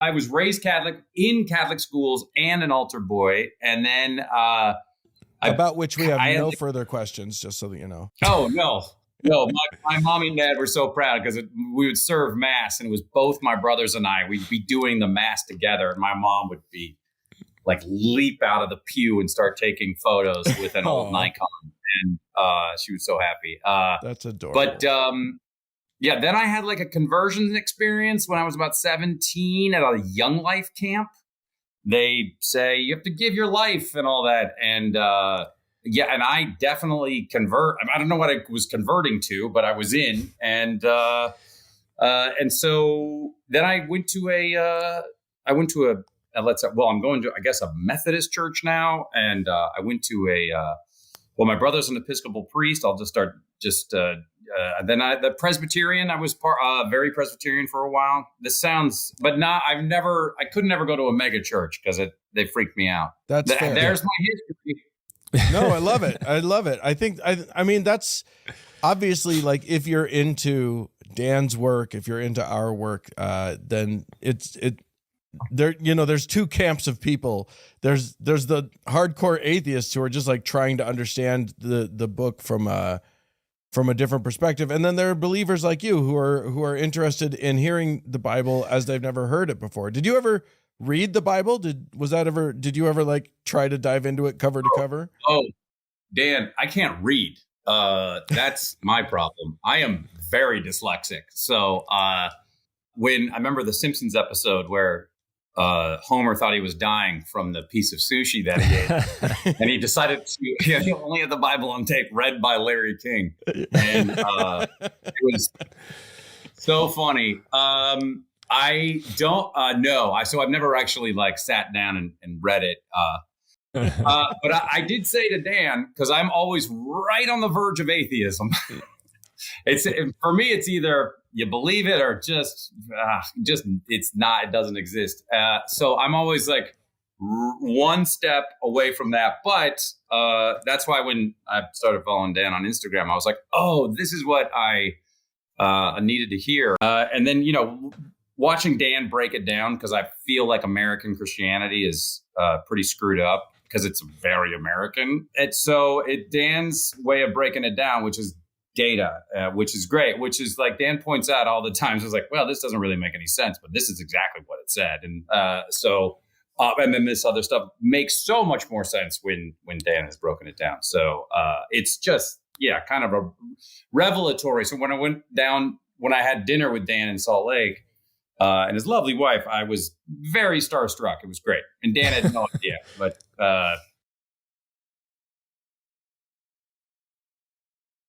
I was raised Catholic in Catholic schools and an altar boy. And then about which we have I had no further questions, just so that you know. Oh, no. No, my mom and dad were so proud because we would serve mass, and it was both my brothers and I. We'd be doing the mass together, and my mom would be like leap out of the pew and start taking photos with an old Nikon, and she was so happy. That's adorable. But yeah, then I had like a conversion experience when I was about 17 at a Young Life camp. They say you have to give your life and all that, and yeah, and I definitely convert. I don't know what I was converting to, but I was in, and so then I went to I'm going to, I guess, a Methodist church now, and I went to my brother's an Episcopal priest. I'll just start then the Presbyterian. I was very Presbyterian for a while. I could never go to a mega church because they freaked me out. That's fair. There's my history. No, I love it. I love it. I mean, that's obviously, like, if you're into Dan's work, if you're into our work, then there's two camps of people. There's the hardcore atheists who are just like trying to understand the book from a different perspective, and then there are believers like you who are interested in hearing the Bible as they've never heard it before. Did you ever read the Bible? Did you ever like try to dive into it cover to cover? Oh, Dan, I can't read. That's my problem. I am very dyslexic. So when I remember the Simpsons episode where Homer thought he was dying from the piece of sushi that he ate, and he decided he only had the Bible on tape read by Larry King, and it was so funny. I don't know. So I've never actually like sat down and read it. But I did say to Dan, because I'm always right on the verge of atheism. For me, it's either you believe it or just it's not. It doesn't exist. So I'm always like one step away from that. But that's why when I started following Dan on Instagram, I was like, oh, this is what I needed to hear. And then watching Dan break it down, because I feel like American Christianity is pretty screwed up because it's very American. And so Dan's way of breaking it down, which is data, which is great, which is like Dan points out all the time. So it's like, well, this doesn't really make any sense, but this is exactly what it said. And and then this other stuff makes so much more sense when Dan has broken it down. So it's just, kind of a revelatory. So when I had dinner with Dan in Salt Lake, and his lovely wife, I was very starstruck. It was great. And Dan had no idea, but